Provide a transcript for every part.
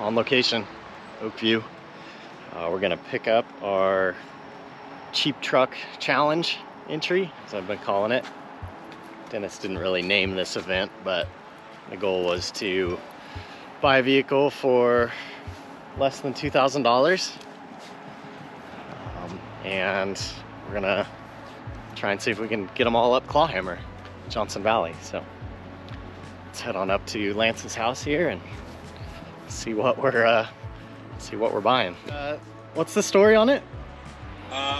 on location, Oakview. We're gonna pick up our cheap truck challenge entry, as I've been calling it. Dennis didn't really name this event, but the goal was to buy a vehicle for less than $2,000. And we're gonna try and see if we can get them all up Clawhammer, Johnson Valley. So let's head on up to Lance's house here and see what we're buying. What's the story on it? I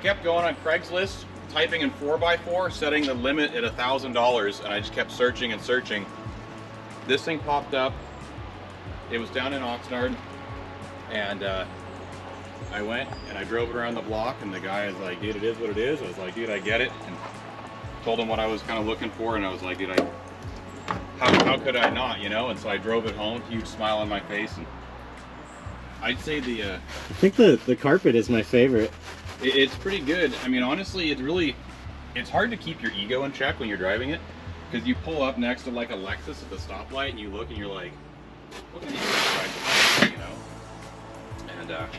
kept going on Craigslist, typing in 4x4, setting the limit at $1,000, and I just kept searching and searching. This thing popped up. It was down in Oxnard, and I went and I drove it around the block, and the guy was like, dude, it is what it is. I was like, dude, I get it, and told him what I was kind of looking for, and I was like, dude, how could I not, you know? And so I drove it home, huge smile on my face, and I'd say I think the carpet is my favorite. It's pretty good. I mean, honestly, it's hard to keep your ego in check when you're driving it, because you pull up next to like a Lexus at the stoplight, and you look and you're like, what can you drive, you know? And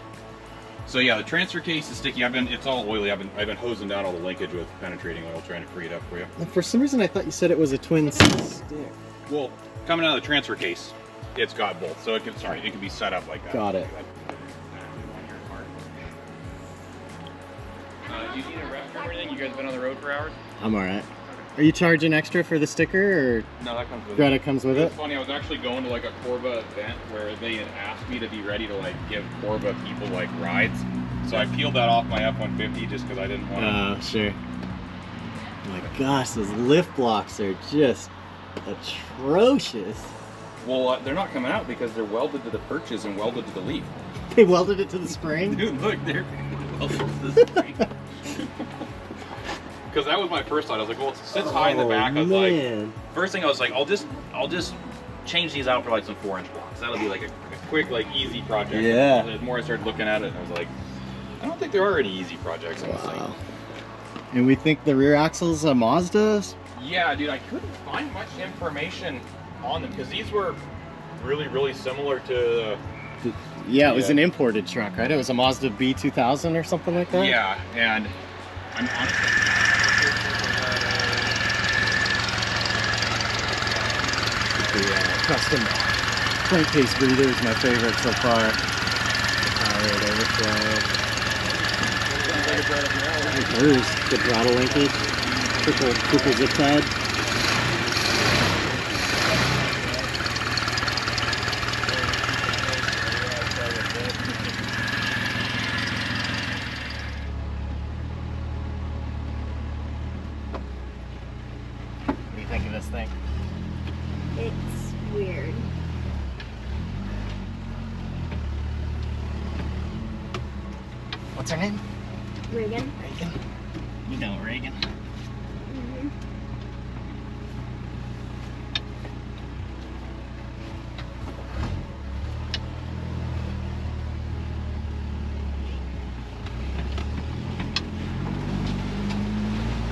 so yeah, the transfer case is sticky. It's all oily. I've been hosing down all the linkage with penetrating oil, trying to free it up for you. For some reason, I thought you said it was a twin stick. Well, coming out of the transfer case, it's got both, so it can be set up like that. Got it. Do you need a rep for everything? You guys been on the road for hours? I'm alright. Are you charging extra for the sticker, or? No, that comes with Greta it. comes with it? It's funny, I was actually going to like a Corva event where they had asked me to be ready to like give Corva people like rides. So I peeled that off my F-150 just because I didn't want to. Oh, sure. Oh my gosh, those lift blocks are just atrocious. Well, they're not coming out because they're welded to the perches and welded to the leaf. They welded it to the spring? Dude, look, they're welded to the spring. Because that was my first thought. I was like, well, it sits high in the back. I was like, first thing I was like, I'll just change these out for like some 4-inch blocks. That'll be like a quick, like easy project. Yeah. The more I started looking at it, I was like, I don't think there are any easy projects on this thing. And we think the rear axle's a Mazda? Yeah, dude, I couldn't find much information on them because these were really, really similar to. Yeah, it was an imported truck, right? It was a Mazda B2000 or something like that? Yeah, and I'm honestly. The custom crankcase breather is my favorite so far. Powered overflow. Good throttle linkage. Triple zip tie. What do you think of this thing? It's weird. What's her name? Reagan. Reagan. You know Reagan. Mm-hmm.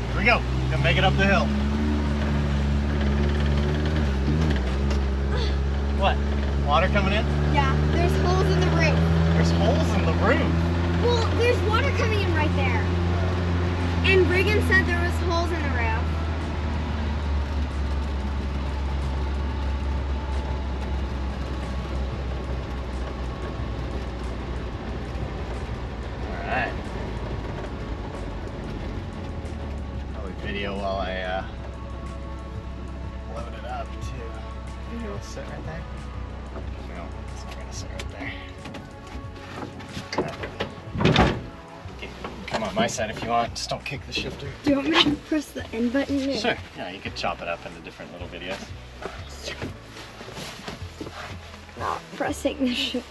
Here we go. Gonna make it up the hill. What? Water coming in? Yeah, there's holes in the roof. There's holes in the roof. Well, there's water coming in right there. And Reagan said there was holes in the roof. Alright. Probably video while I load it up too. It'll sit right there? No, it's not gonna sit right there. Okay, come on my side if you want. Just don't kick the shifter. Do you want me to press the end button? Sure. Yeah, you could chop it up into different little videos. Not pressing the shifter.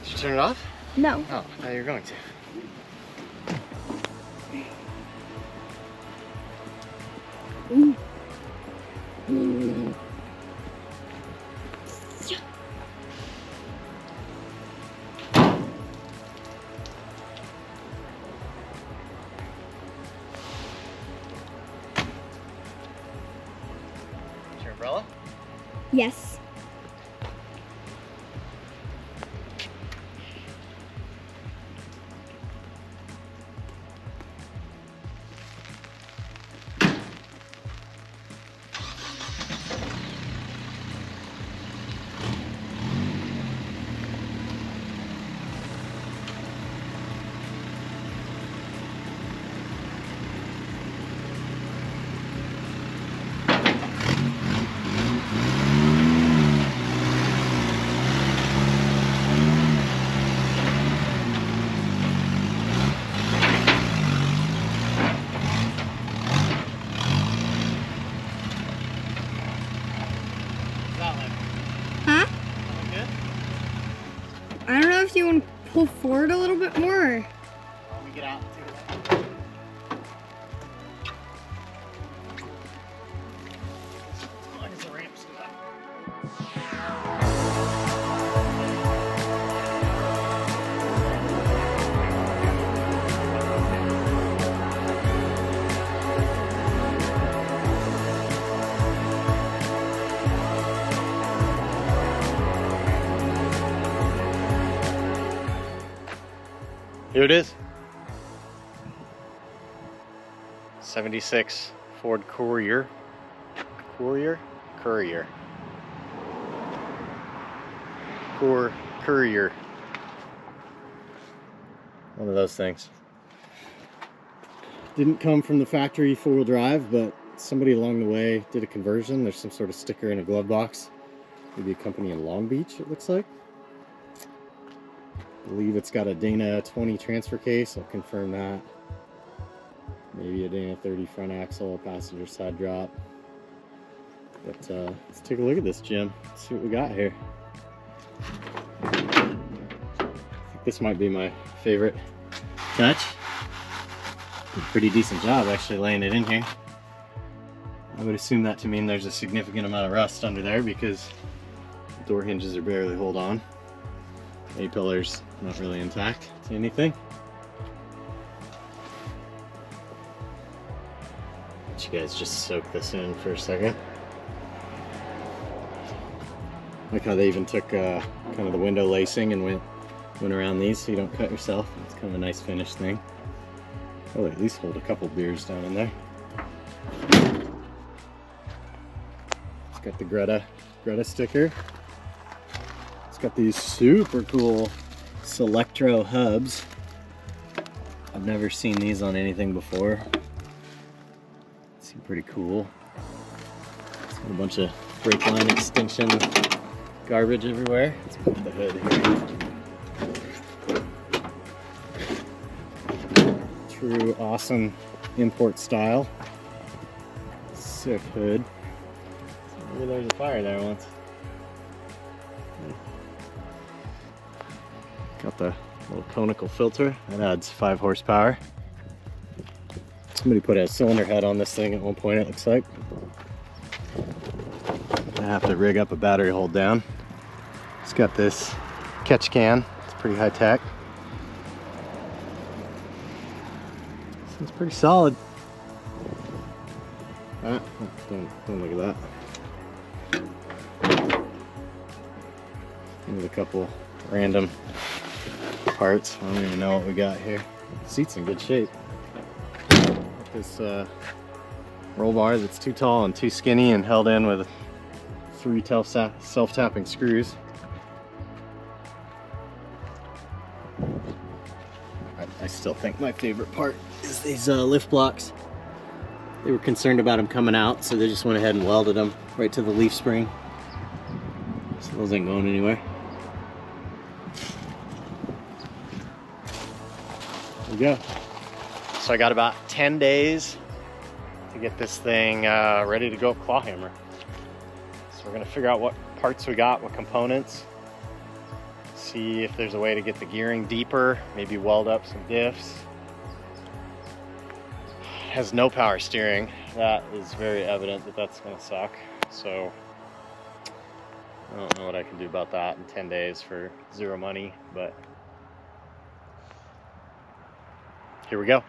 Did you turn it off? No. Oh, now you're going to. Mm. Mm. Is your umbrella? Yes. that like? Huh? That good? I don't know if you want to pull forward a little bit more. Or... Let me get out and take a look. As long as the ramp's good. Here it is. 76 Ford Courier. Courier? Courier. Courier. One of those things. Didn't come from the factory four-wheel drive, but somebody along the way did a conversion. There's some sort of sticker in a glove box. Maybe a company in Long Beach, it looks like. I believe it's got a Dana 20 transfer case. I'll confirm that. Maybe a Dana 30 front axle, passenger side drop. But let's take a look at this, Jim. Let's see what we got here. I think this might be my favorite touch. Did a pretty decent job actually laying it in here. I would assume that to mean there's a significant amount of rust under there because the door hinges are barely hold on. A-pillar's not really intact to anything. Let you guys just soak this in for a second. Like how they even took kind of the window lacing and went around these so you don't cut yourself. It's kind of a nice finish thing. Probably at least hold a couple beers down in there. It's got the Greta sticker. It's got these super cool Selectro hubs. I've never seen these on anything before. Seem pretty cool. It's got a bunch of brake line extension garbage everywhere. Let's put the hood here. True awesome import style. Sick hood. Maybe there's a fire there once. Got the little conical filter. That adds 5 horsepower. Somebody put a cylinder head on this thing at one point, it looks like. I have to rig up a battery hold down. It's got this catch can. It's pretty high tech. Seems pretty solid. Don't look at that. With a couple random parts. I don't even know what we got here. The seat's in good shape. This roll bar that's too tall and too skinny and held in with 3 self-tapping screws. I still think my favorite part is these lift blocks. They were concerned about them coming out, so they just went ahead and welded them right to the leaf spring. So those ain't going anywhere. There we go. So I got about 10 days to get this thing ready to go up Clawhammer. So we're gonna figure out what parts we got, what components, see if there's a way to get the gearing deeper, maybe weld up some diffs. It has no power steering. That is very evident that that's gonna suck. So I don't know what I can do about that in 10 days for 0 money, but here we go.